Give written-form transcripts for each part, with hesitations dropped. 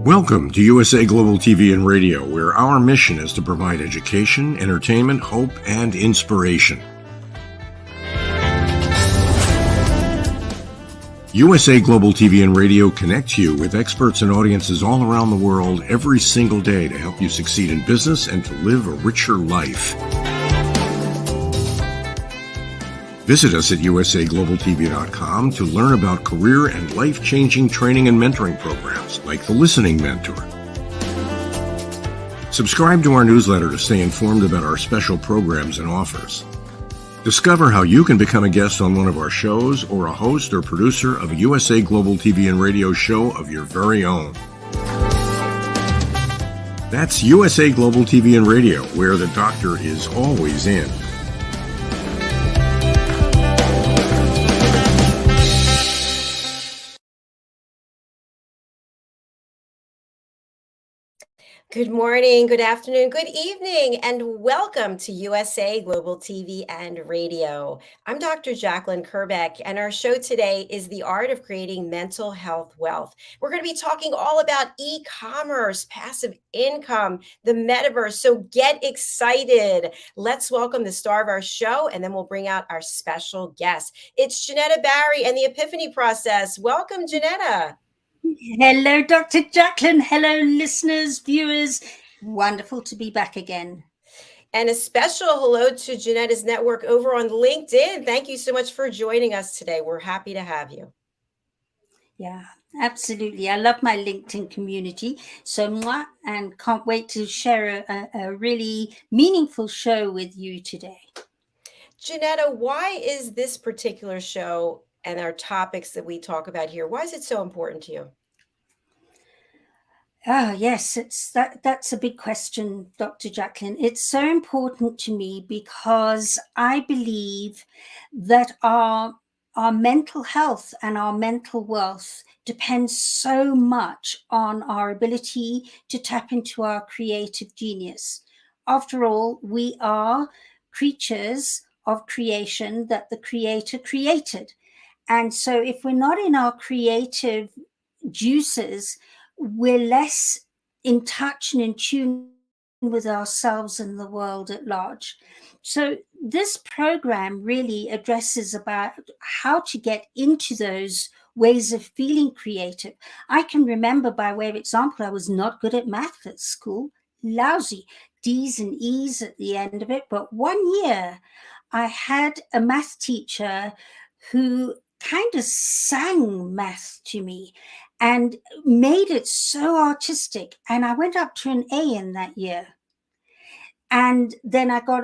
Welcome to USA Global TV and Radio, where our mission is to provide education, entertainment, hope, and inspiration. USA Global TV and Radio connects you with experts and audiences all around the world every single day to help you succeed in business and to live a richer life. Visit us at usaglobaltv.com to learn about career and life-changing training and mentoring programs like the Listening Mentor. Subscribe to our newsletter to stay informed about our special programs and offers. Discover how you can become a guest on one of our shows or a host or producer of a USA Global TV and Radio show of your very own. That's USA Global TV and Radio, where the doctor is always in. Good morning, good afternoon, good evening, and welcome to USA Global TV and Radio. I'm Dr. Jacalyn Kerbeck, and our show today is The Art of Creating Mental Health Wealth. We're going to be talking all about e-commerce, passive income, the metaverse, so get excited. Let's welcome the star of our show, and then we'll bring out our special guest. It's JENETTA Barry and the Epiphany Process. Welcome, JENETTA. Hello, Dr. Jacalyn. Hello, listeners, viewers. Wonderful to be back again. And a special hello to JENETTA's network over on LinkedIn. Thank you so much for joining us today. We're happy to have you. Yeah, absolutely. I love my LinkedIn community and can't wait to share a really meaningful show with you today. JENETTA, why is this particular show and our topics that we talk about here, why is it so important to you? Yes, that's a big question, Dr. Jacalyn. It's so important to me because I believe that our mental health and our mental wealth depends so much on our ability to tap into our creative genius. After all, we are creatures of creation that the Creator created. And so if we're not in our creative juices, we're less in touch and in tune with ourselves and the world at large. So this program really addresses about how to get into those ways of feeling creative. I can remember, by way of example, I was not good at math at school, lousy, D's and E's at the end of it. But one year I had a math teacher who kind of sang math to me and made it so artistic. And I went up to an A in that year. And then I got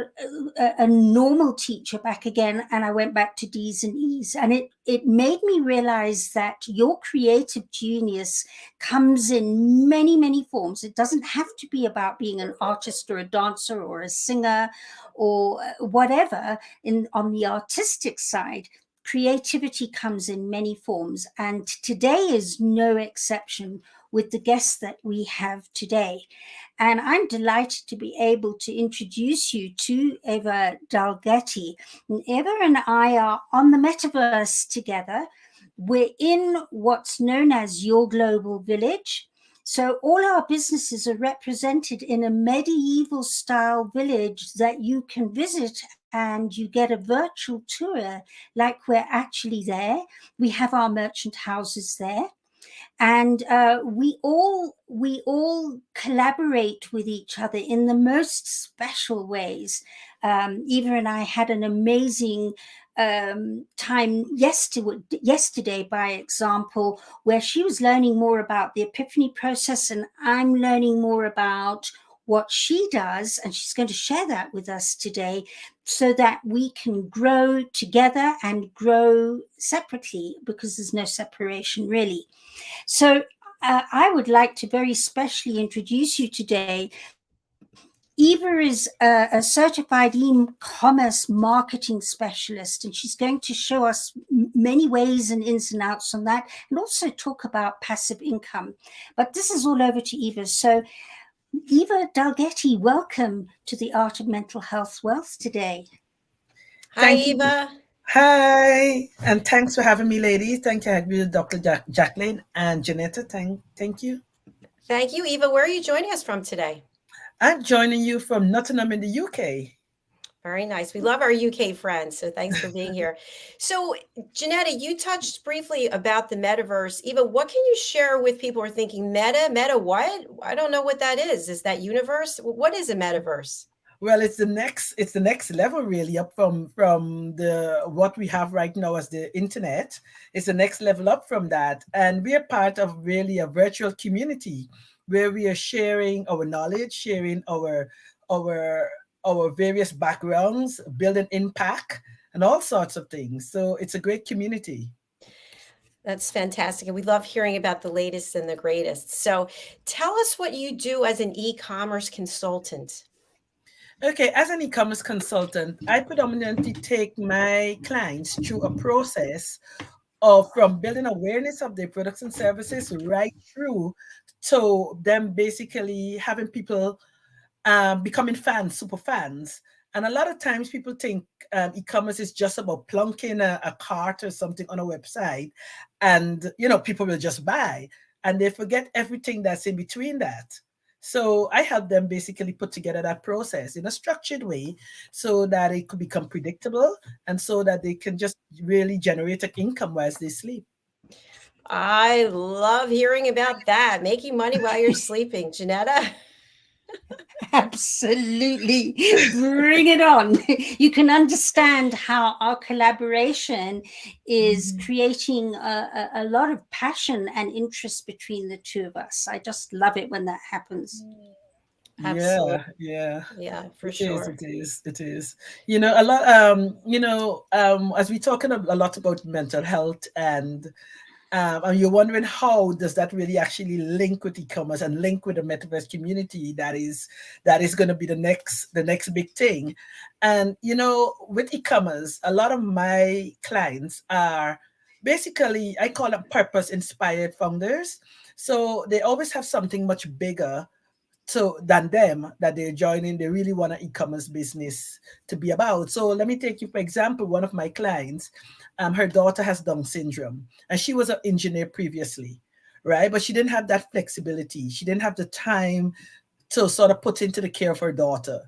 a normal teacher back again, and I went back to D's and E's. And it made me realize that your creative genius comes in many, many forms. It doesn't have to be about being an artist or a dancer or a singer or whatever. On the artistic side, creativity comes in many forms, and today is no exception with the guests that we have today. And I'm delighted to be able to introduce you to Eva DALGETY. And Eva and I are on the metaverse together. We're in what's known as Your Global Village. So all our businesses are represented in a medieval style village that you can visit, and you get a virtual tour like we're actually there. We have our merchant houses there. And we all collaborate with each other in the most special ways. Eva and I had an amazing time yesterday, by example, where she was learning more about the Epiphany process, and I'm learning more about what she does, and she's going to share that with us today so that we can grow together and grow separately, because there's no separation really. So I would like to very specially introduce you today. Eva is a certified e-commerce marketing specialist, and she's going to show us many ways and ins and outs on that, and also talk about passive income. But this is all over to Eva. So Eva DALGETY, welcome to the Art of Mental Health Wealth today. Hi, Eva. Hi, and thanks for having me, ladies. Thank you, Dr. Jacalyn and JENETTA. Thank you. Thank you, Eva. Where are you joining us from today? I'm joining you from Nottingham in the UK. Very nice. We love our UK friends, so thanks for being here. So, JENETTA, you touched briefly about the metaverse. Eva, what can you share with people who are thinking meta what? I don't know what that is. Is that universe? What is a metaverse? Well, it's the next level really up from the what we have right now as the internet. It's the next level up from that. And we are part of really a virtual community where we are sharing our knowledge, sharing our our various backgrounds, building impact and all sorts of things. So it's a great community. That's fantastic. And we love hearing about the latest and the greatest. So, tell us what you do as an e-commerce consultant. Okay, as an e-commerce consultant, I predominantly take my clients through a process of from building awareness of their products and services right through to them basically having people becoming fans, super fans. And a lot of times people think e-commerce is just about plunking a cart or something on a website and, people will just buy. And they forget everything that's in between that. So I help them basically put together that process in a structured way so that it could become predictable and so that they can just really generate an income whilst they sleep. I love hearing about that. Making money while you're sleeping, JENETTA. Absolutely. Bring it on. You can understand how our collaboration is Mhm. creating a lot of passion and interest between the two of us. I just love it when that happens. Absolutely. Yeah, yeah. Yeah, for It is, sure. it is, it is. A lot, as we're talking a lot about mental health and you're wondering how does that really actually link with e-commerce and link with the metaverse community that is going to be the next big thing. And with e-commerce, a lot of my clients are basically, I call them purpose inspired founders. So they always have something much bigger than them that they're joining. They really want an e-commerce business to be about. So let me take you for example, one of my clients, her daughter has Down syndrome and she was an engineer previously, right? But she didn't have that flexibility, she didn't have the time to sort of put into the care of her daughter.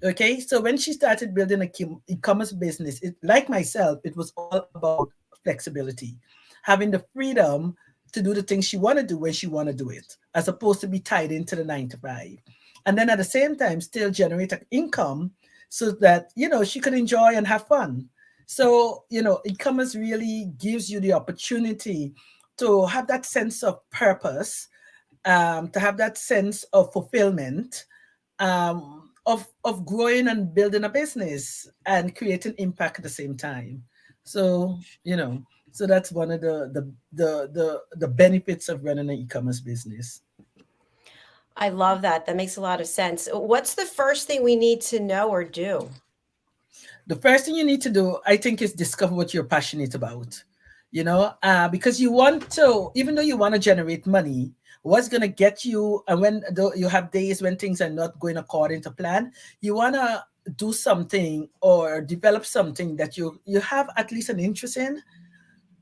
Okay, so when she started building a e-commerce business, like myself, it was all about flexibility, having the freedom to do the things she want to do when she want to do it, as opposed to be tied into the 9 to 5, and then at the same time still generate an income so that she could enjoy and have fun. So e-commerce really gives you the opportunity to have that sense of purpose, to have that sense of fulfillment, of growing and building a business and creating impact at the same time. So so that's one of the benefits of running an e-commerce business. I love that. That makes a lot of sense. What's the first thing we need to know or do? The first thing you need to do, I think, is discover what you're passionate about. Because you want to, even though you want to generate money, what's going to get you, and when you have days when things are not going according to plan, you want to do something or develop something that you have at least an interest in,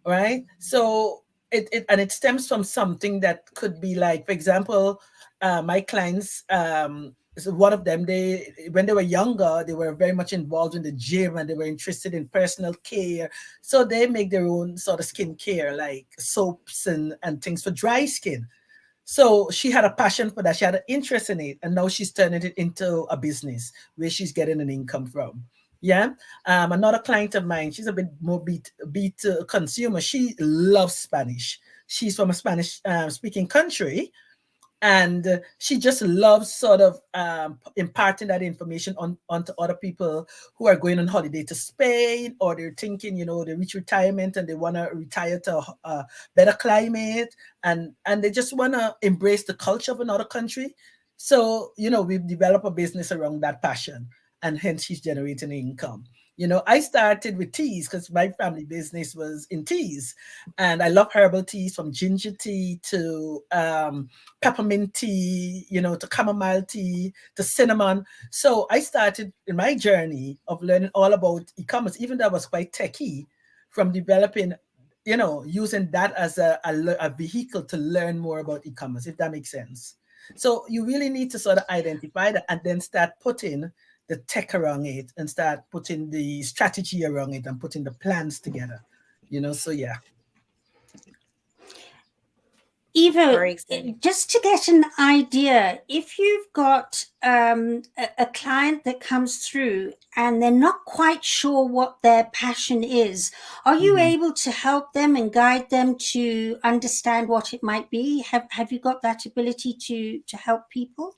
right? So it stems from something that could be like, for example, my clients, so one of them, they when they were younger, they were very much involved in the gym and they were interested in personal care. So they make their own sort of skincare, like soaps and things for dry skin. So she had a passion for that. She had an interest in it, and now she's turning it into a business where she's getting an income from. Yeah. Another client of mine, she's a bit more beat consumer. She loves Spanish. She's from a Spanish speaking country, and she just loves sort of imparting that information onto other people who are going on holiday to Spain, or they're thinking, they reach retirement and they want to retire to a better climate, and they just want to embrace the culture of another country. So we've developed a business around that passion, and hence she's generating income. I started with teas because my family business was in teas, and I love herbal teas, from ginger tea to peppermint tea, to chamomile tea, to cinnamon. So I started in my journey of learning all about e-commerce, even though I was quite techy, from developing, using that as a vehicle to learn more about e-commerce, if that makes sense. So you really need to sort of identify that and then start putting the tech around it and start putting the strategy around it and putting the plans together. So yeah. Eva, just to get an idea, if you've got a client that comes through and they're not quite sure what their passion is, are you able to help them and guide them to understand what it might be? Have you got that ability to help people?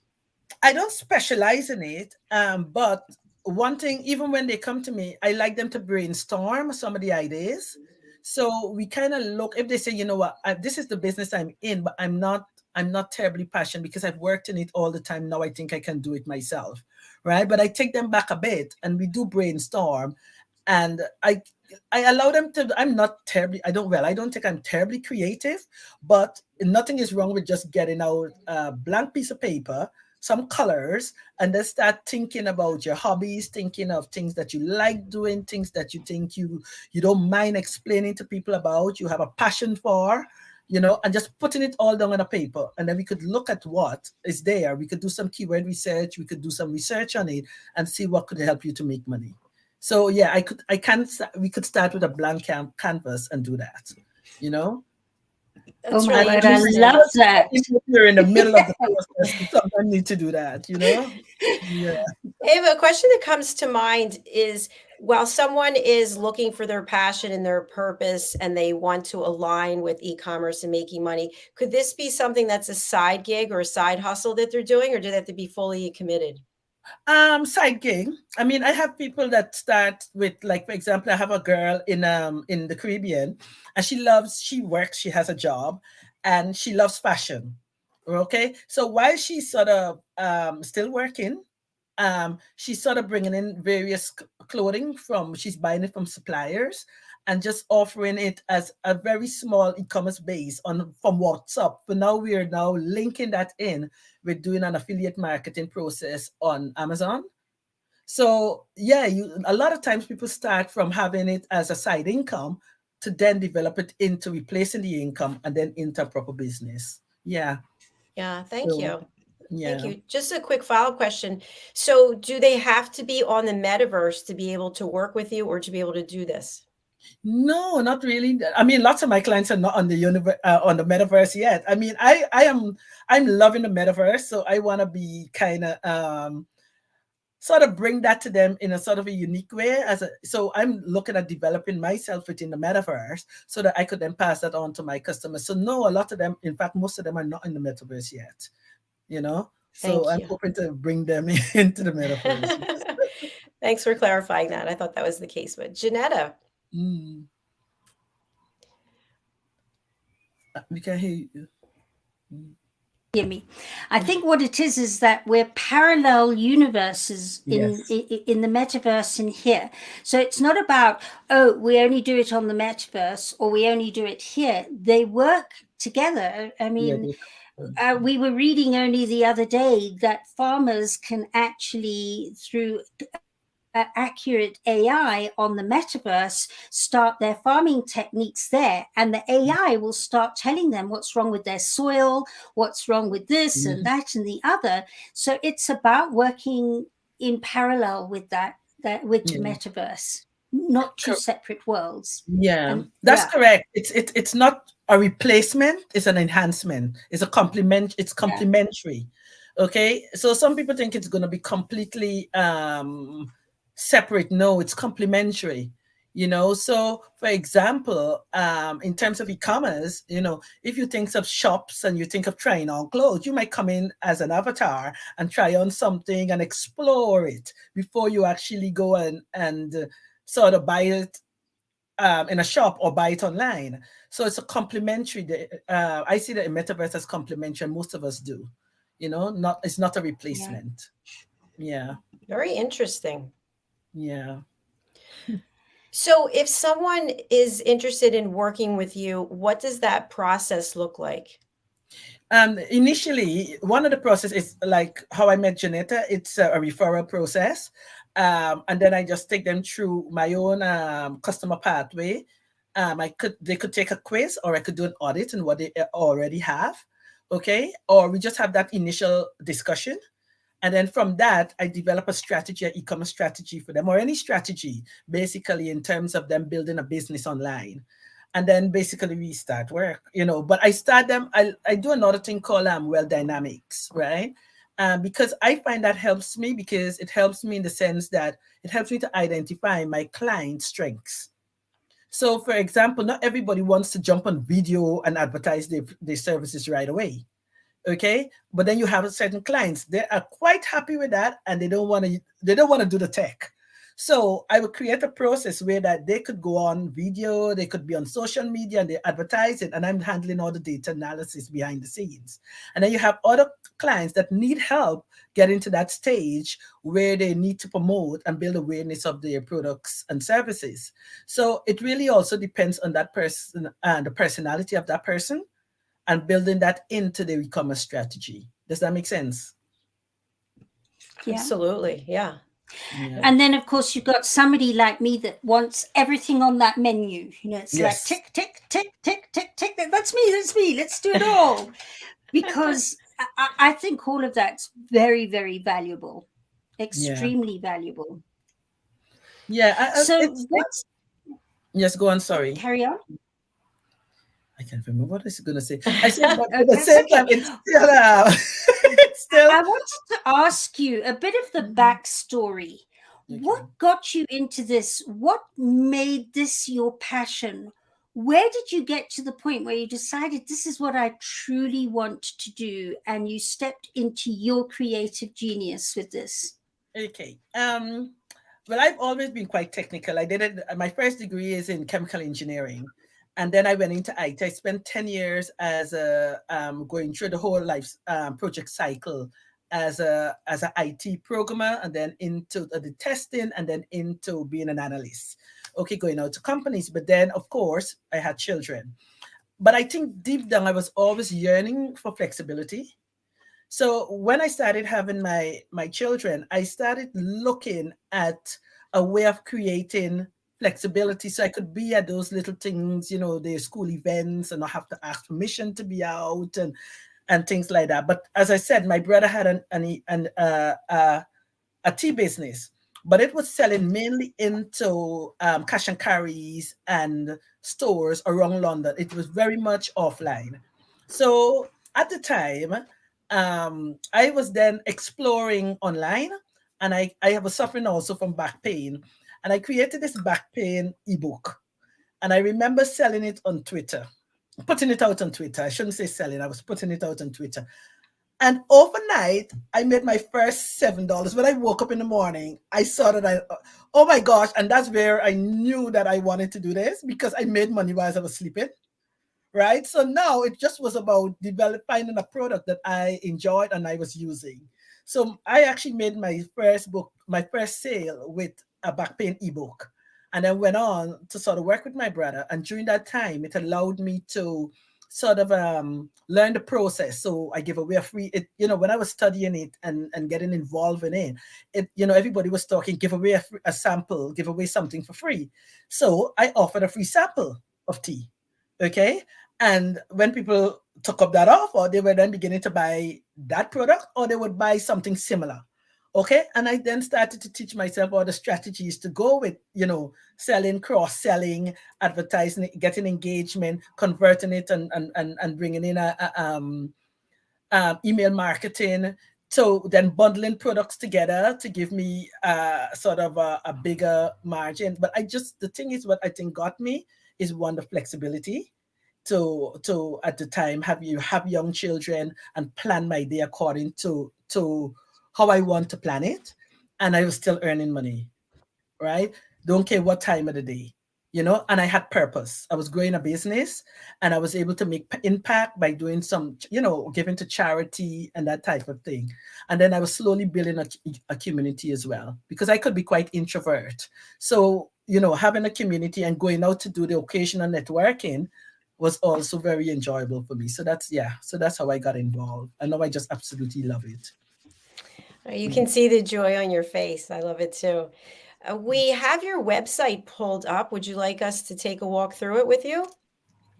I don't specialize in it, but one thing, even when they come to me, I like them to brainstorm some of the ideas. So we kind of look, if they say, you know what, this is the business I'm in, but I'm not terribly passionate because I've worked in it all the time. Now I think I can do it myself, right? But I take them back a bit and we do brainstorm, and I allow them to. I don't think I'm terribly creative, but nothing is wrong with just getting out a blank piece of paper, some colors, and then start thinking about your hobbies, thinking of things that you like doing, things that you think you don't mind explaining to people about, you have a passion for, and just putting it all down on a paper. And then we could look at what is there. We could do some keyword research. We could do some research on it and see what could help you to make money. So yeah, we could start with a blank canvas and do that, That's really God, I love that. If you're in the middle of the process, you sometimes need to do that, Yeah. Ava, a question that comes to mind is, while someone is looking for their passion and their purpose and they want to align with e-commerce and making money, could this be something that's a side gig or a side hustle that they're doing, or do they have to be fully committed? Side gig. I mean, I have people that start with, like, for example, I have a girl in the Caribbean, and she works, she has a job, and she loves fashion. Okay, so while she's sort of still working, she's sort of bringing in various clothing she's buying it from suppliers and just offering it as a very small e-commerce base from WhatsApp. But now we are now linking that in with doing an affiliate marketing process on Amazon. So yeah, a lot of times people start from having it as a side income to then develop it into replacing the income and then into a proper business. Yeah. Yeah, thank you. Yeah. Thank you. Just a quick follow-up question. So do they have to be on the metaverse to be able to work with you or to be able to do this? No, not really. I mean, lots of my clients are not on the on the metaverse yet. I mean, I'm loving the metaverse, so I want to be kind of sort of bring that to them in a sort of a unique way. So I'm looking at developing myself within the metaverse so that I could then pass that on to my customers. So no, a lot of them, in fact, most of them are not in the metaverse yet. So I'm hoping to bring them into the metaverse. Thanks for clarifying that. I thought that was the case. But JENETTA. We can hear you. Hear me. I think what it is that we're parallel universes in the metaverse in here. So it's not about, oh, we only do it on the metaverse or we only do it here. They work together. I mean, we were reading only the other day that farmers can actually, through accurate AI on the metaverse, start their farming techniques there, and the AI will start telling them what's wrong with their soil, what's wrong with this and that and the other. So it's about working in parallel with that with the metaverse, not two separate worlds. That's correct. It's not a replacement, it's an enhancement, it's a complement, it's complementary. Okay, so some people think it's going to be completely separate. No, it's complementary. So for example, in terms of e-commerce, if you think of shops and you think of trying on clothes, you might come in as an avatar and try on something and explore it before you actually go and sort of buy it in a shop or buy it online. So it's a complementary. I see that in metaverse as complementary. Most of us do. It's not a replacement. Yeah. Very interesting. Yeah. So if someone is interested in working with you, what does that process look like? Initially, one of the process is like how I met JENETTA. It's a referral process. And then I just take them through my own customer pathway. They could take a quiz, or I could do an audit on what they already have. okay? Or we just have that initial discussion. And then from that, I develop a strategy, an e-commerce strategy for them, or any strategy, basically in terms of them building a business online. And then basically we start work, but I start them, I do another thing called well dynamics, right? Because I find that helps me, because it helps me in the sense that it helps me to identify my client strengths. So for example, not everybody wants to jump on video and advertise their services right away. Okay, but then you have certain clients, they are quite happy with that, and they don't want to do the tech. So I would create a process where that they could go on video, they could be on social media, and they advertise it, and I'm handling all the data analysis behind the scenes. And then you have other clients that need help getting to that stage where they need to promote and build awareness of their products and services. So it really also depends on that person and the personality of that person, and building that into the e-commerce strategy. Does that make sense? Yeah. Absolutely. Yeah. And then, of course, you've got somebody like me that wants everything on that menu. It's like tick, tick, tick, tick, tick, tick. That's me. Let's do it all. Because I think all of that's very, very valuable, extremely valuable. Yeah. Yes, go on. Sorry. Carry on. I can't remember what I was going to say. I said, but at the same time, it's still. I wanted to ask you a bit of the backstory. Okay. What got you into this? What made this your passion? Where did you get to the point where you decided this is what I truly want to do, and you stepped into your creative genius with this? Okay. Well, I've always been quite technical. I did it. My first degree is in chemical engineering. And then I went into IT. I spent 10 years as going through the whole life project cycle as an IT programmer, and then into the testing, and then into being an analyst. Okay, going out to companies. But then, of course, I had children. But I think deep down, I was always yearning for flexibility. So when I started having my children, I started looking at a way of creating flexibility, so I could be at those little things, the school events, and not have to ask permission to be out and things like that. But as I said, my brother had a tea business, but it was selling mainly into cash and carries and stores around London. It was very much offline. So at the time, I was then exploring online, and I was suffering also from back pain. And I created this back pain ebook. And I remember selling it on Twitter, putting it out on Twitter. I shouldn't say selling, I was putting it out on Twitter. And overnight, I made my first $7. When I woke up in the morning, I saw that oh my gosh. And that's where I knew that I wanted to do this, because I made money while I was sleeping. Right? So now it just was about finding a product that I enjoyed and I was using. So I actually made my first sale with a back pain ebook, and then went on to sort of work with my brother. And during that time, it allowed me to sort of learn the process. So I give away a free, when I was studying it and getting involved in it, everybody was talking, give away a sample, give away something for free. So I offered a free sample of tea. Okay. And when people took up that offer, they were then beginning to buy that product, or they would buy something similar. Okay. And I then started to teach myself all the strategies to go with, selling, cross-selling, advertising, getting engagement, converting it, and bringing in email marketing. So then bundling products together to give me sort of a bigger margin. But the thing is, what I think got me is one, the flexibility to at the time have young children and plan my day according to how I want to plan it. And I was still earning money, right? Don't care what time of the day, and I had purpose. I was growing a business, and I was able to make impact by doing some, giving to charity and that type of thing. And then I was slowly building a community as well, because I could be quite introvert. So, having a community and going out to do the occasional networking was also very enjoyable for me. So that's how I got involved. And now I just absolutely love it. You can see the joy on your face. I love it too. We have your website pulled up. Would you like us to take a walk through it with you?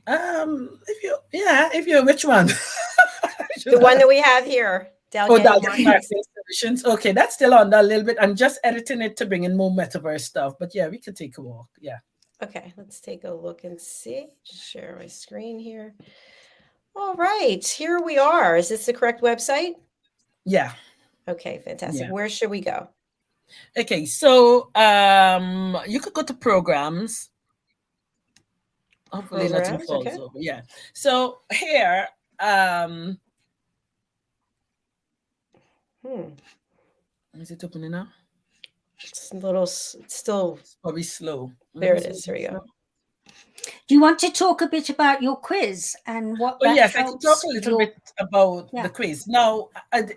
If you which one? The one that we have here, Oh, DALGETY DALGETY Marketing. Marketing Solutions. Okay, that's still on that a little bit. I'm just editing it to bring in more metaverse stuff. But yeah, we could take a walk. Yeah. Okay, let's take a look and see. Just share my screen here. All right, here we are. Is this the correct website? Yeah. Okay, fantastic. Yeah. Where should we go? Okay, so you could go to programs. Hopefully nothing Programs, falls okay. over. Yeah. So here, is it opening now? It's a little, it's still, It's probably slow. there it is. Here we go. Do you want to talk a bit about your quiz and what Oh, that yes, I can helps talk a little your- bit about Yeah. the quiz. Now,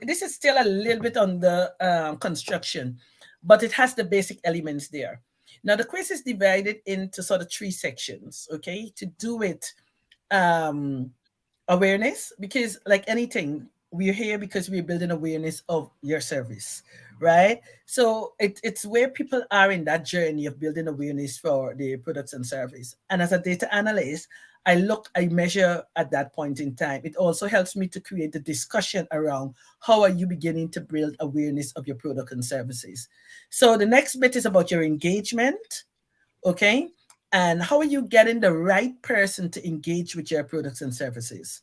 this is still a little bit on the construction, but it has the basic elements there. Now, the quiz is divided into sort of 3 sections, okay, to do with awareness, because like anything, we're here because we're building awareness of your service, right? So it's where people are in that journey of building awareness for the products and service. And as a data analyst, I measure at that point in time. It also helps me to create the discussion around how are you beginning to build awareness of your product and services. So the next bit is about your engagement, okay? And how are you getting the right person to engage with your products and services?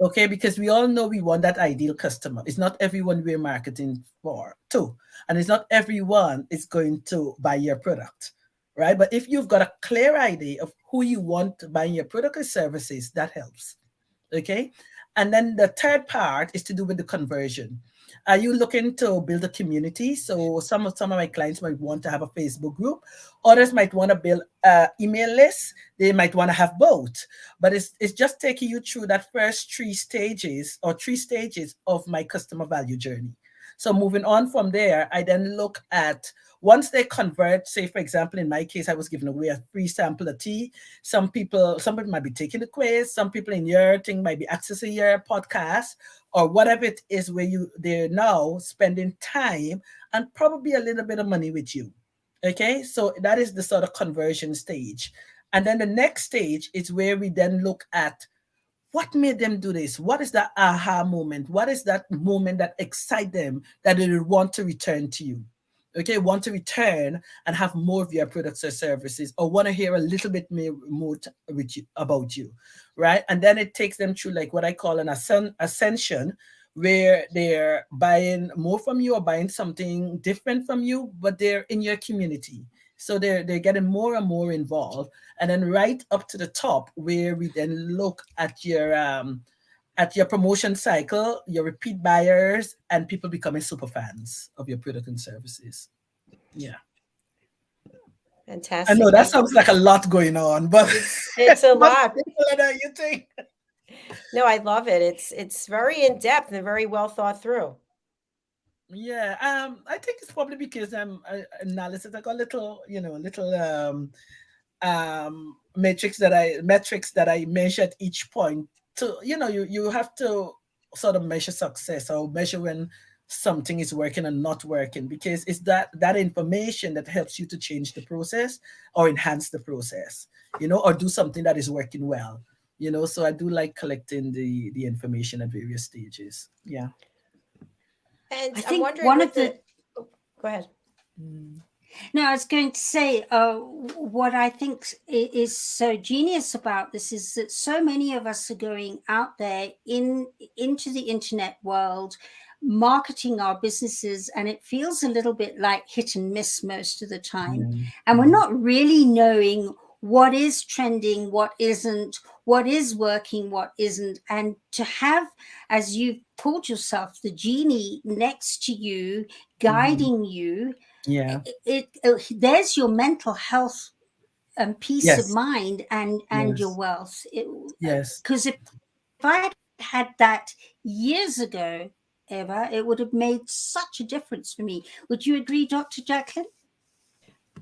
Okay, because we all know we want that ideal customer. It's not everyone we're marketing for, too. And it's not everyone is going to buy your product, right? But if you've got a clear idea of who you want to buy your product or services, that helps. Okay. And then the third part is to do with the conversion. Are you looking to build a community? So some of my clients might want to have a Facebook group. Others might want to build an email list. They might want to have both. But it's just taking you through that first 3 stages of my customer value journey. So moving on from there, I then look at once they convert, say, for example, in my case, I was giving away a free sample of tea. Some people might be taking the quiz. Some people in your thing might be accessing your podcast or whatever it is where they're now spending time and probably a little bit of money with you. Okay, so that is the sort of conversion stage. And then the next stage is where we then look at what made them do this? What is that aha moment? What is that moment that excites them that they would want to return to you? Okay, want to return and have more of your products or services, or want to hear a little bit more with you, about you, right? And then it takes them through like what I call an ascension, where they're buying more from you or buying something different from you, but they're in your community. So they're getting more and more involved. And then right up to the top, where we then look at your promotion cycle, your repeat buyers, and people becoming super fans of your product and services. Yeah. Fantastic. I know that sounds like a lot going on, but it's a lot. You think? No, I love it. It's very in depth and very well thought through. Yeah, I think it's probably because I'm analysis. I got little metrics that I measure at each point. To you have to sort of measure success or measure when something is working and not working, because it's that information that helps you to change the process or enhance the process, or do something that is working well. So I do like collecting the information at various stages. Yeah. And I I'm think wondering one of the go ahead. No, I was going to say, what I think is so genius about this is that so many of us are going out there into the internet world, marketing our businesses, and it feels a little bit like hit and miss most of the time. And we're not really knowing what is trending, what isn't, what is working, what isn't. And to have, as you've called yourself, the genie next to you, guiding you, Yeah. There's your mental health and peace Yes. of mind and Yes. your wealth. Yes. Because if I had that years ago, Eva, it would have made such a difference for me. Would you agree, Dr. Jacalyn?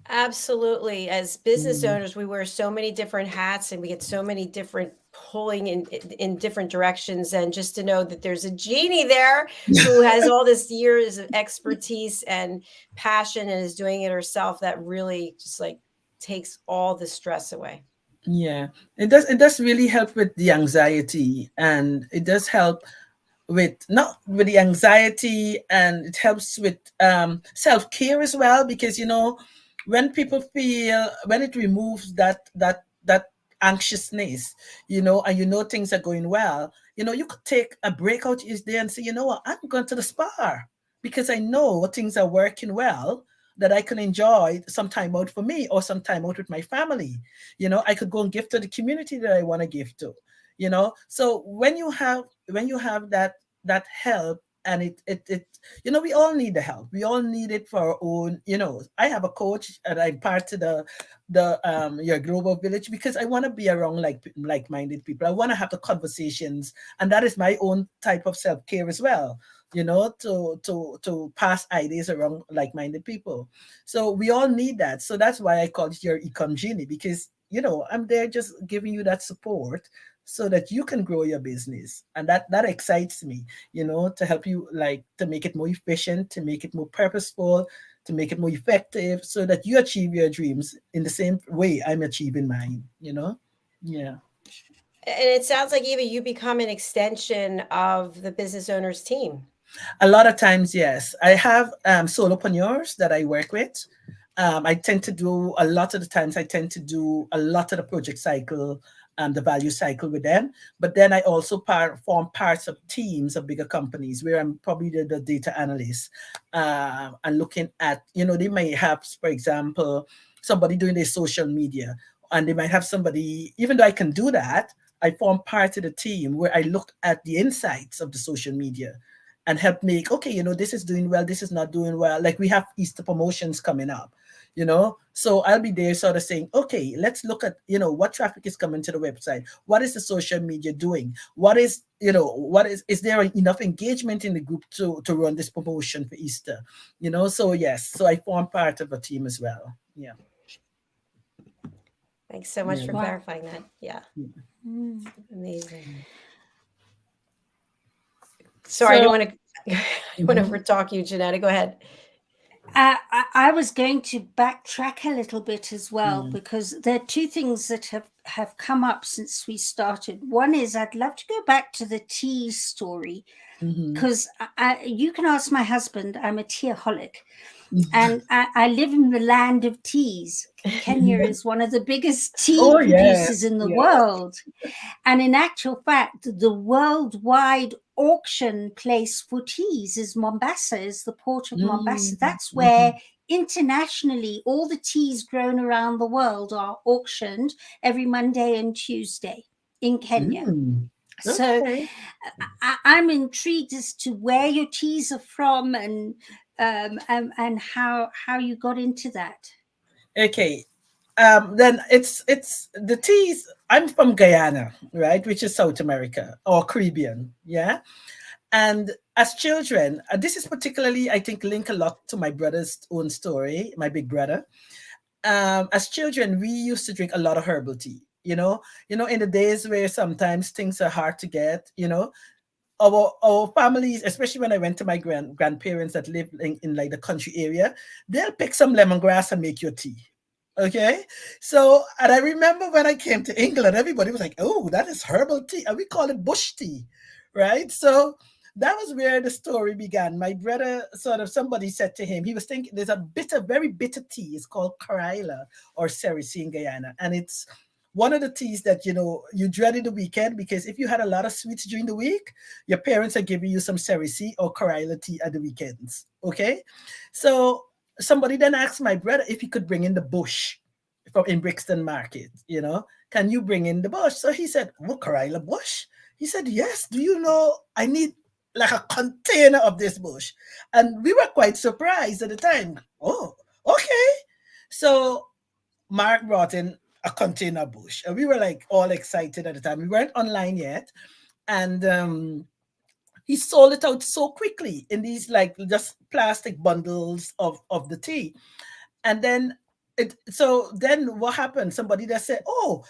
Absolutely. As business owners, we wear so many different hats and we get so many different pulling in different directions. And just to know that there's a genie there who has all this years of expertise and passion and is doing it herself, that really just like takes all the stress away. Yeah, it does really help with the anxiety, and it does help with not with the anxiety, and it helps with self-care as well, because when people feel, when it removes that anxiousness, and things are going well, you could take a break out each day and say, you know what, I'm going to the spa because I know things are working well, that I can enjoy some time out for me or some time out with my family. I could go and give to the community that I want to give to. So when you have that help, and it we all need the help. We all need it for our own. I have a coach, and I'm part of the your global village, because I want to be around like-minded people. I want to have the conversations, and that is my own type of self-care as well, to pass ideas around like-minded people. So we all need that. So that's why I call it your ecom genie, because I'm there just giving you that support so that you can grow your business. And that excites me, to help you, like, to make it more efficient, to make it more purposeful, to make it more effective, so that you achieve your dreams in the same way I'm achieving mine. Yeah. And it sounds like, Eva, you become an extension of the business owner's team. A lot of times, yes. I have solopreneurs that I work with. I tend to do a lot of the times, I tend to do a lot of the project cycle, the value cycle with them. But then I also form parts of teams of bigger companies where I'm probably the data analyst, and looking at, they may have, for example, somebody doing their social media, and they might have somebody, even though I can do that, I form part of the team where I look at the insights of the social media and help make, okay, this is doing well, this is not doing well. Like, we have Easter promotions coming up, so I'll be there sort of saying, okay, let's look at, what traffic is coming to the website. What is the social media doing? Is there enough engagement in the group to run this promotion for Easter? So yes, so I form part of a team as well. Yeah. Thanks so much Yeah. for Wow. clarifying that. Yeah. Mm. Amazing. Sorry, I So, didn't want to overtalk you, Janetta. Go ahead. I was going to backtrack a little bit as well, Mm. because there are two things that have come up since we started. One is, I'd love to go back to the tea story, Mhm. because you can ask my husband. I'm a teaholic, and I live in the land of teas. Kenya is one of the biggest tea Oh producers yes, in the yes. world. And in actual fact, the worldwide auction place for teas is Mombasa, is the port of Mombasa. That's where internationally all the teas grown around the world are auctioned every Monday and Tuesday in Kenya. So Okay. I'm intrigued as to where your teas are from, and how you got into that. Okay. Then it's the teas. I'm from Guyana, right, which is South America or Caribbean, yeah. And as children, this is particularly, I think, link a lot to my brother's own story, my big brother. As children, we used to drink a lot of herbal tea. In the days where sometimes things are hard to get, our families, especially when I went to my grandparents that live in like the country area, they'll pick some lemongrass and make your tea. Okay. So, and I remember when I came to England, everybody was like, oh, that is herbal tea. And we call it bush tea. Right. So that was where the story began. My brother, sort of, somebody said to him, he was thinking there's a bitter, very bitter tea. It's called Karaila or Cerisi in Guyana. And it's one of the teas that, you dread in the weekend, because if you had a lot of sweets during the week, your parents are giving you some Cerisi or Karaila tea at the weekends. Okay. So somebody then asked my brother if he could bring in the bush from in Brixton Market. Can you bring in the bush? So he said, "What, Karaila bush?" He said, "Yes. Do you know I need like a container of this bush?" And we were quite surprised at the time. Oh, okay. So Mark brought in a container bush, and we were like all excited at the time. We weren't online yet, and he sold it out so quickly in these like just plastic bundles of the tea. And then then what happened? Somebody that said, "Oh,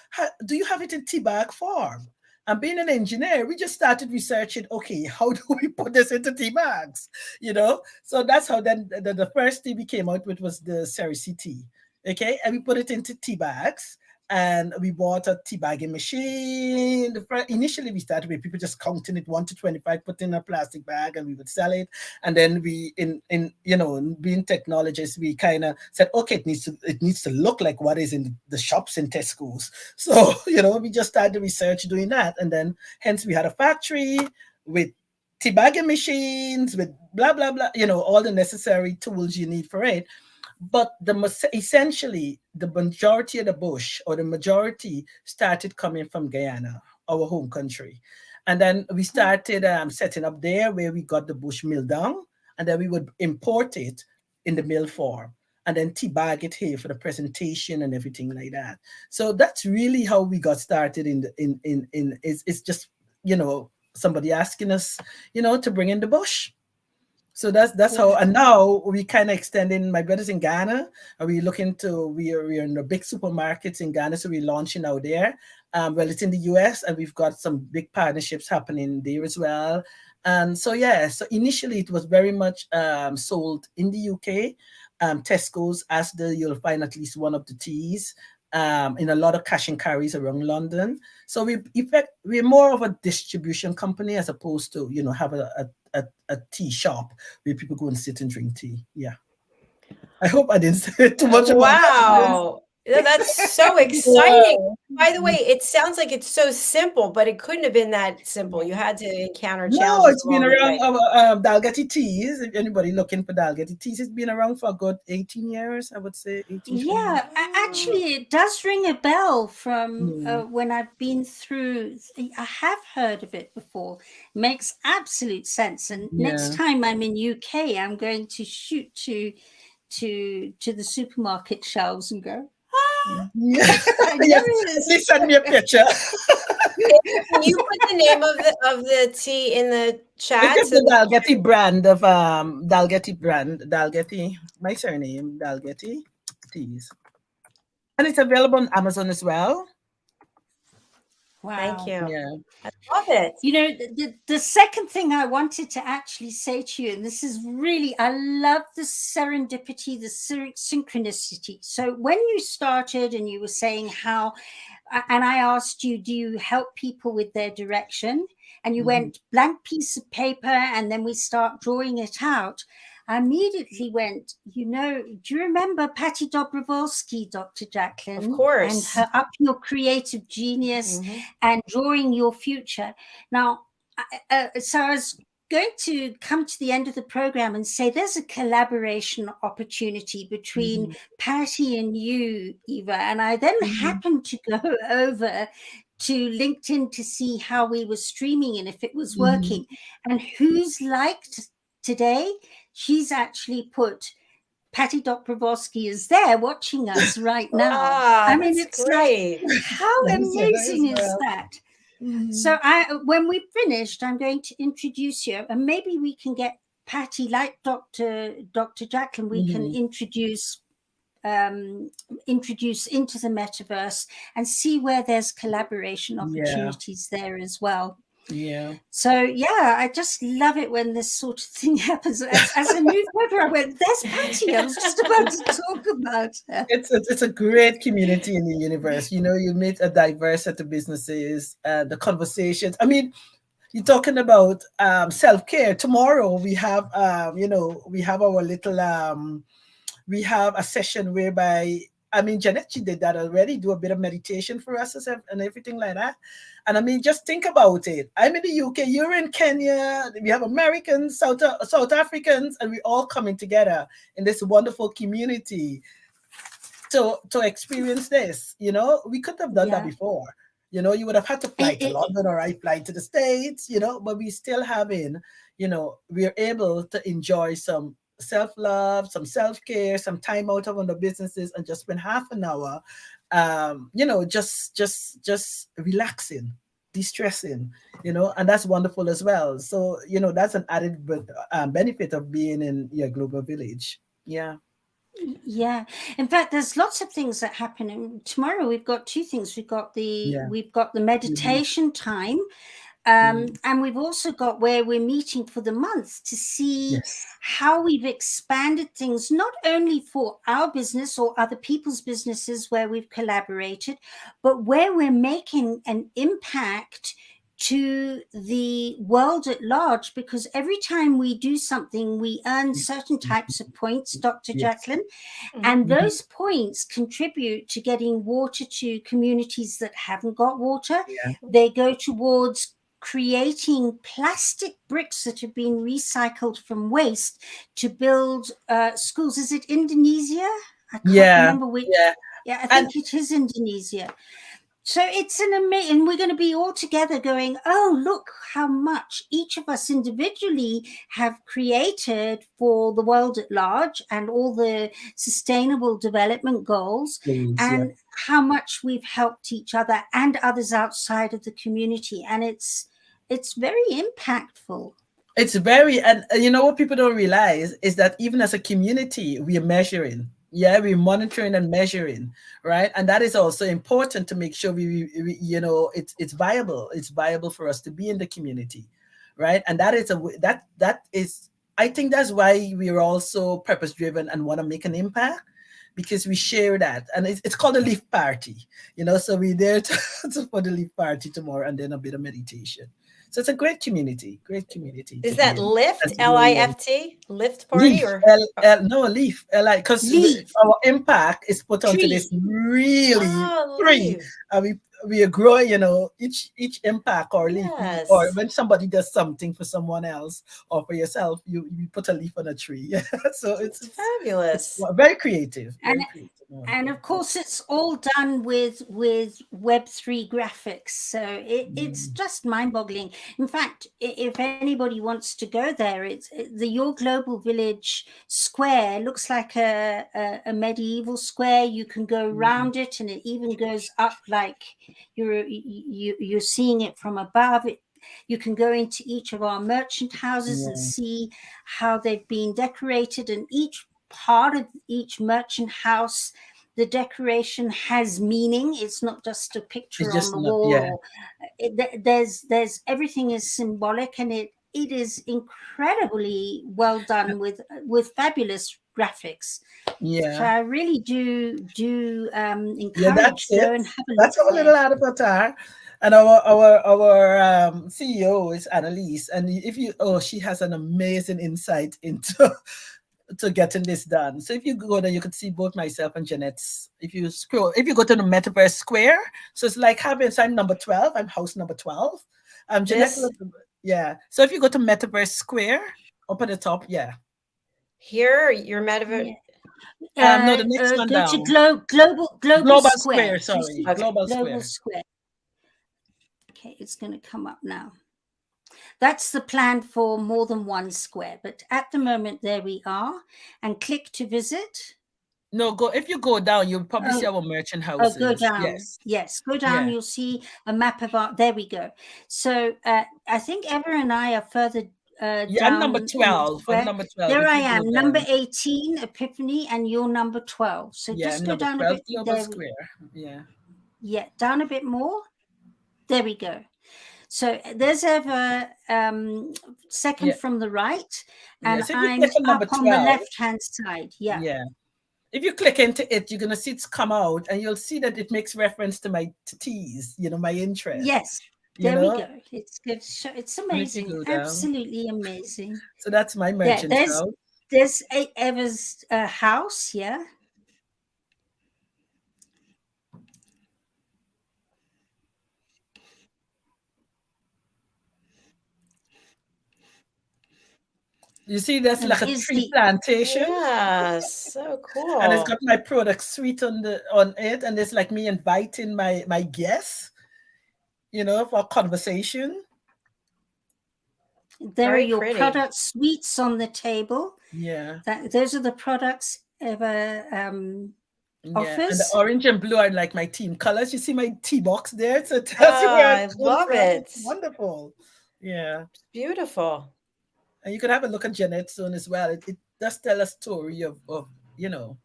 do you have it in tea bag form?" And being an engineer, we just started researching, okay, how do we put this into tea bags? So that's how then the first tea we came out with was the Cerisi tea. Okay, and we put it into tea bags, and we bought a tea bagging machine. Initially, we started with people just counting it 1 to 25, put in a plastic bag, and we would sell it. And then we, in being technologists, we kind of said, okay, it needs to look like what is in the shops in Tesco's. So we just started research doing that, and then hence we had a factory with tea bagging machines, with blah blah blah, all the necessary tools you need for it. But essentially, the majority of the bush, or the majority, started coming from Guyana, our home country. And then we started setting up there where we got the bush mill down, and then we would import it in the mill form, and then tea bag it here for the presentation and everything like that. So that's really how we got started it's just, somebody asking us, to bring in the bush. So that's how, and now we kind of extending. My brother's in Ghana, and we are in the big supermarkets in Ghana, so we're launching out there. Well, it's in the US, and we've got some big partnerships happening there as well. And so so initially it was very much sold in the UK, Tesco's, you'll find at least one of the teas. In a lot of cash and carries around London. So we're more of a distribution company as opposed to, have a tea shop where people go and sit and drink tea. Yeah. I hope I didn't say too much about that. Wow. That's so exciting. By the way, it sounds like it's so simple, but it couldn't have been that simple. You had to encounter challenges. No, it's been around. Dalgety teas. If anybody looking for Dalgety teas, it's been around for a good 18 years, I would say. 18 Yeah, actually, it does ring a bell from when I've been through. I have heard of it before. Makes absolute sense. And next time I'm in UK, I'm going to shoot to the supermarket shelves and go, yes, please send me a picture. Can you put the name of the tea in the chat? It's the Dalgety brand of Dalgety. My surname, Dalgety teas, and it's available on Amazon as well. Wow. Thank you. Yeah. I love it. The second thing I wanted to actually say to you, and this is really, I love the serendipity, the synchronicity. So when you started and you were saying how, and I asked you, do you help people with their direction? And you went blank piece of paper, and then we start drawing it out. I immediately went, do you remember Patty Dobrovolsky, Dr. Jacalyn? Of course. And her Up Your Creative Genius and Drawing Your Future. Now, so I was going to come to the end of the program and say there's a collaboration opportunity between Patty and you, Eva. And I then happened to go over to LinkedIn to see how we were streaming and if it was working. And who's liked today? She's actually put Patty Dobrovolsky is there watching us right now. I mean, it's great. Like, how amazing is that? So when we finished, I'm going to introduce you, and maybe we can get Patty, like Dr. Jacalyn, we can introduce into the metaverse and see where there's collaboration opportunities there as well. Yeah. So I just love it when this sort of thing happens. As a new photo, I went, "There's Patty." I was just about to talk about her. It's a great community in the universe. You meet a diverse set of businesses, the conversations. I mean, you're talking about self-care. Tomorrow we have we have our little we have a session whereby, I mean, JENETTA did that already, do a bit of meditation for us and everything like that. And I mean, just think about it. I'm in the UK, you're in Kenya, we have Americans, South Africans, and we're all coming together in this wonderful community to experience this. We could have done that before. You would have had to fly to London, or I fly to the States, but we still having, we're able to enjoy some self-love, some self-care, some time out of the businesses, and just spend half an hour just relaxing, de-stressing, and that's wonderful as well. So that's an added benefit of being in your global village. In fact, there's lots of things that happen, and tomorrow we've got two things. We've got the meditation time. And we've also got where we're meeting for the month to see Yes. how we've expanded things, not only for our business or other people's businesses where we've collaborated, but where we're making an impact to the world at large, because every time we do something, we earn certain types of points, Dr. Yes. Jacalyn, and those points contribute to getting water to communities that haven't got water. Yeah. They go towards creating plastic bricks that have been recycled from waste to build schools. Is it Indonesia? I can't remember which. Yeah, I think it is Indonesia. So it's an amazing, and we're going to be all together going, oh, look how much each of us individually have created for the world at large and all the sustainable development goals, and how much we've helped each other and others outside of the community. And it's very impactful. It's very, and you know what people don't realize is that even as a community, we are measuring. Yeah, we're monitoring and measuring, right? And that is also important to make sure we you know, it's viable. It's viable for us to be in the community, right? And that is that is, I think that's why we are also purpose driven and want to make an impact, because we share that. And it's called a leaf party, you know. So we're there for the leaf party tomorrow, and then a bit of meditation. So it's a great community, great community. Is that Lift, L-I-F-T? Lift party? Leaf, Or no, Leaf, because our impact is put onto this really tree. And we are growing, you know, each impact or leaf, or when somebody does something for someone else or for yourself, you put a leaf on a tree. So it's fabulous. It's very creative. Very creative. And of course, it's all done with Web3 graphics. So it's just mind-boggling. In fact, if anybody wants to go there, it's the Your Global Village Square. Looks like a medieval square. You can go around it, and it even goes up like you're seeing it from above. You can go into each of our merchant houses and see how they've been decorated, and each part of each merchant house, the decoration has meaning. It's not just a picture on the wall. There's everything is symbolic, and it is incredibly well done with fabulous graphics. So I really do encourage go and have a look. That's our little avatar. And our CEO is Analyst, and if you she has an amazing insight into to getting this done. So if you go there, you could see both myself and Jeanette's. If you go to the Metaverse Square, so it's like so I'm number 12. I'm house number 12. Jeanette, so if you go to Metaverse Square, up at the top, Here, your Metaverse. No, the next one go down. to Global Square. Sorry, okay. Global Square. Okay, it's going to come up now. That's the plan for more than one square, but at the moment, there we are. And click to visit. No, if you go down, you'll probably see our merchant houses. Oh, go down. Yes, go down. You'll see a map of our. There we go. So I think Eva and I are further down. I'm number 12. I'm number 12. There I am, number 18, Epiphany, and you're number 12. So just go down a bit. Global Square. Yeah, down a bit more. There we go. So there's Eva, second from the right, and I'm up on the left-hand side. Yeah. If you click into it, you're going to see it's come out, and you'll see that it makes reference to my teas, you know, my interest. Yes, there we go. It's good. It's amazing. Absolutely amazing. So that's my merchant house. There's Eva's house, You see, that's like a tree plantation. Yeah, so cool. And it's got my product suite on it, and it's like me inviting my guests, you know, for a conversation. There are your product suites on the table. Yeah, those are the products Eva offers. And the orange and blue are like my team colors. You see my tea box there, so it tells you where I love it. It's wonderful. Yeah, it's beautiful. And you can have a look at Jeanette's soon as well. It does tell a story of you know.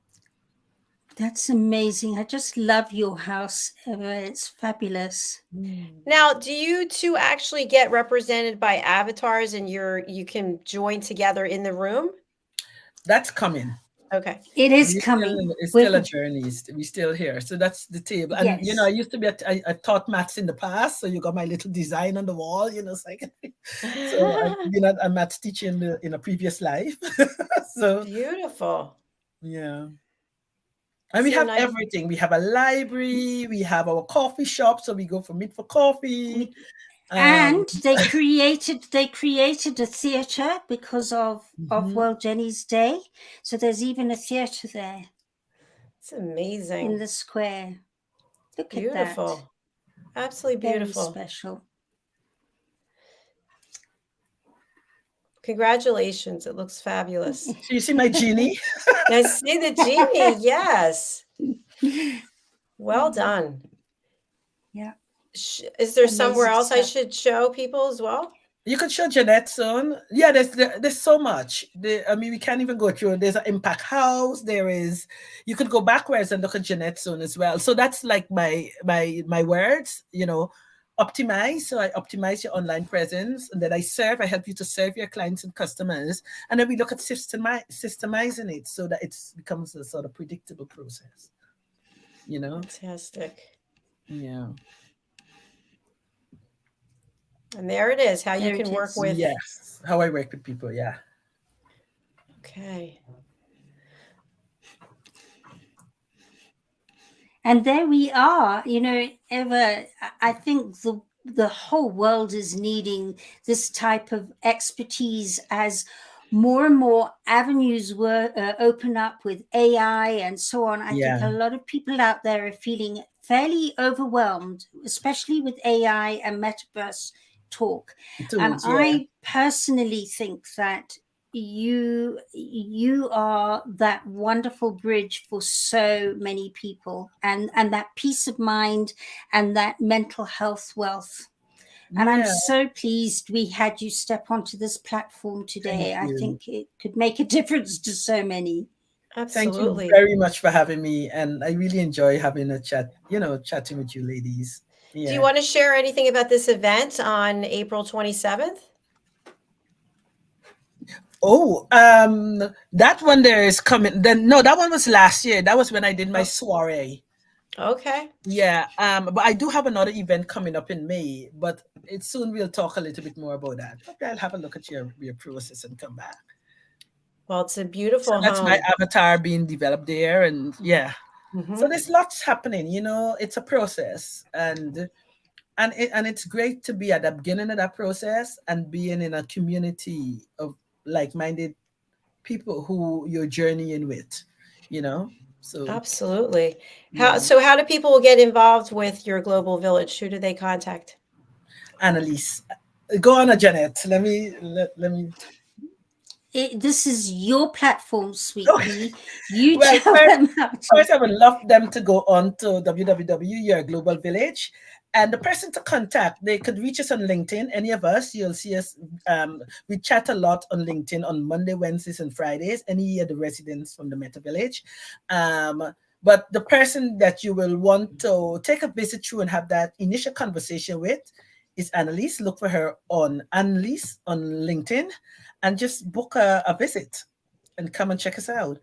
That's amazing. I just love your house, Eva. It's fabulous. Now, do you two actually get represented by avatars and you can join together in the room? That's coming. Okay. It is coming. It's still a journey. We're still here. So that's the table. And, Yes. I used to be, I taught maths in the past. So you got my little design on the wall, it's like, so I've been a maths teacher in a previous life. So Beautiful. yeah. And we So have nice. everything. We have a library. We have our coffee shop. So we go for meet for coffee. And they created a theatre because of World Jenny's Day. So there's even a theatre there. It's amazing. In the square. Look beautiful. at that. Absolutely beautiful. Very special. Congratulations. It looks fabulous. So you see my genie? I see the genie. Yes. Well done. Yeah. Is there somewhere else I should show people as well? You could show Jeanette soon. Yeah, there's so much. We can't even go through. There's an Impact House. You could go backwards and look at Jeanette soon as well. So that's like my words, optimize. So I optimize your online presence, and then I help you to serve your clients and customers. And then we look at systemizing it so that it becomes a sort of predictable process. Fantastic. Yeah. And there it is, how you can work with. Yes, how I work with people, yeah. Okay. And there we are, Eva, I think the whole world is needing this type of expertise as more and more avenues open up with AI and so on. I think a lot of people out there are feeling fairly overwhelmed, especially with AI and metaverse talk. And I personally think that you are that wonderful bridge for so many people, and that peace of mind and that mental health wealth. And I'm so pleased we had you step onto this platform today. I think it could make a difference to so many. Absolutely. Thank you very much for having me. And I really enjoy having a chat, chatting with you ladies. Yeah. Do you want to share anything about this event on April 27th? Oh, that one there is coming. No, that one was last year. That was when I did my soiree. Okay. Yeah. But I do have another event coming up in May, but soon we'll talk a little bit more about that. Okay, I'll have a look at your process and come back. Well, it's a beautiful that's home. My avatar being developed there, and yeah. So there's lots happening, it's a process, and it's great to be at the beginning of that process and being in a community of like-minded people who you're journeying with, So absolutely. How do people get involved with your global village? Who do they contact? Analyst, go on, Jeanette. Let me. This is your platform, sweetie. You tell them how to. First, I would love them to go on to Your Global Village, and the person to contact, they could reach us on LinkedIn. Any of us, you'll see us. We chat a lot on LinkedIn on Monday, Wednesdays, and Fridays. Any of the residents from the Meta Village. But the person that you will want to take a visit through and have that initial conversation with is Analyst. Look for her on Analyst on LinkedIn, and just book a visit and come and check us out.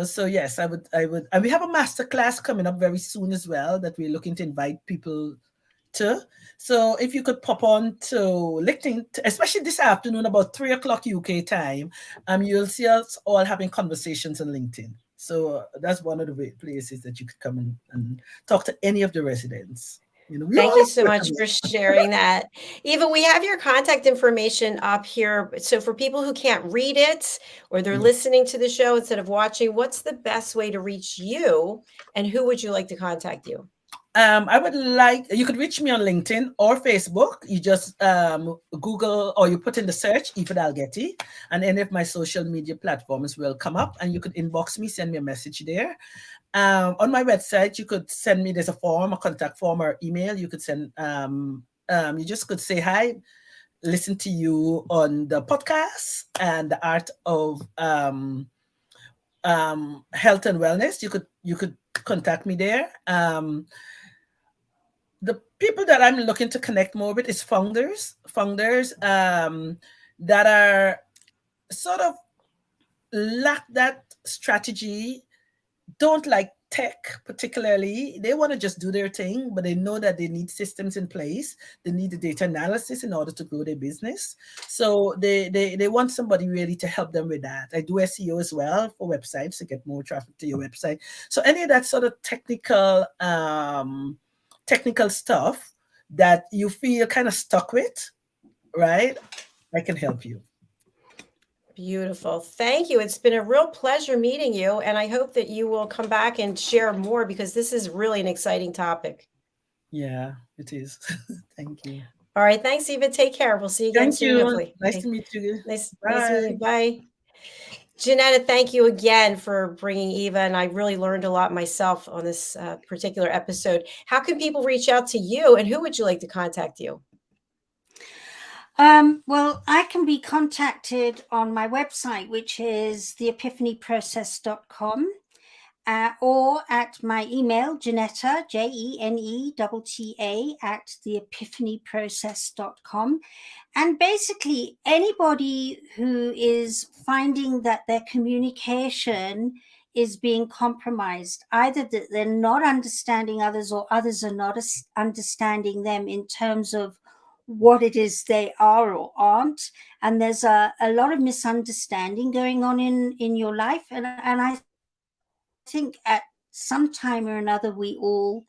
So yes, I would. And we have a masterclass coming up very soon as well that we're looking to invite people to. So if you could pop on to LinkedIn, especially this afternoon about 3:00 UK time, you'll see us all having conversations on LinkedIn. So that's one of the places that you could come and talk to any of the residents. Thank you so much for sharing that. Eva, we have your contact information up here. So for people who can't read it, or they're listening to the show instead of watching, what's the best way to reach you, and who would you like to contact you? You could reach me on LinkedIn or Facebook. You just Google, or you put in the search Eva DALGETY, and any of my social media platforms will come up, and you could inbox me, send me a message there. On my website, you could send me, there's a form, a contact form or email. You could send, you just could say, hi, listen to you on the podcast and the art of health and wellness, you could contact me there. The people that I'm looking to connect more with is founders that are sort of lack that strategy, don't like tech particularly. They want to just do their thing, but they know that they need systems in place. They need the data analysis in order to grow their business. So they want somebody really to help them with that. I do SEO as well for websites to get more traffic to your website. So any of that sort of technical stuff that you feel kind of stuck with, right? I can help you. Beautiful. Thank you. It's been a real pleasure meeting you, and I hope that you will come back and share more because this is really an exciting topic. Yeah, it is. Thank you. All right. Thanks, Eva. Take care. We'll see you again Thank soon, you. hopefully. Nice Okay. to meet you. Nice Bye. meeting you. Bye. JENETTA, thank you again for bringing Eva, and I really learned a lot myself on this particular episode. How can people reach out to you, and who would you like to contact you? Well, I can be contacted on my website, which is theepiphanyprocess.com, or at my email, JENETTA, JENETTA, at theepiphanyprocess.com. And basically, anybody who is finding that their communication is being compromised, either that they're not understanding others or others are not understanding them in terms of what it is they are or aren't, and there's a lot of misunderstanding going on in your life, and I think at some time or another we all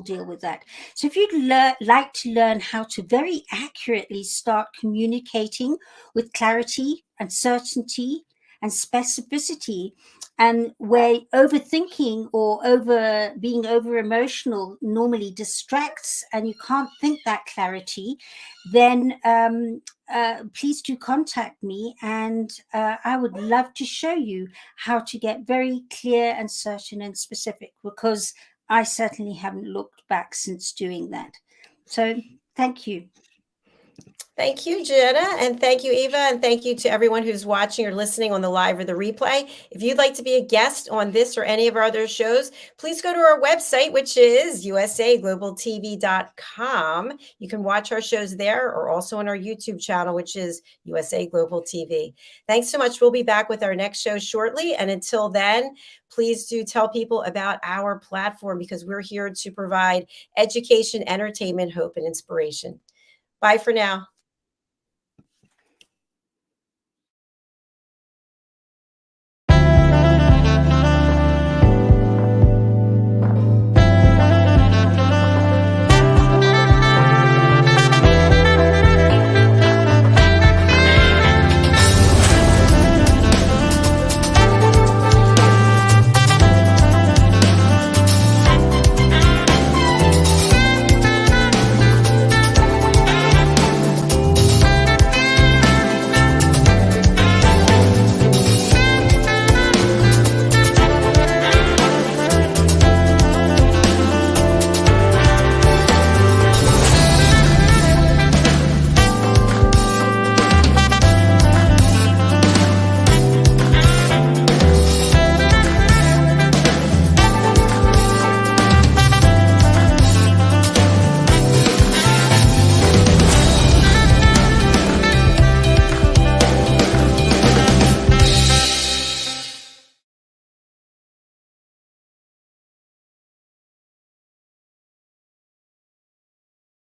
deal with that. So if you'd like to learn how to very accurately start communicating with clarity and certainty and specificity, and where overthinking or being over emotional normally distracts and you can't think that clarity, then please do contact me, and I would love to show you how to get very clear and certain and specific, because I certainly haven't looked back since doing that. So thank you. Thank you, JENNA, and thank you, Eva, and thank you to everyone who's watching or listening on the live or the replay. If you'd like to be a guest on this or any of our other shows, please go to our website, which is usaglobaltv.com. You can watch our shows there, or also on our YouTube channel, which is USA Global TV. Thanks so much. We'll be back with our next show shortly, and until then, please do tell people about our platform, because we're here to provide education, entertainment, hope, and inspiration. Bye for now.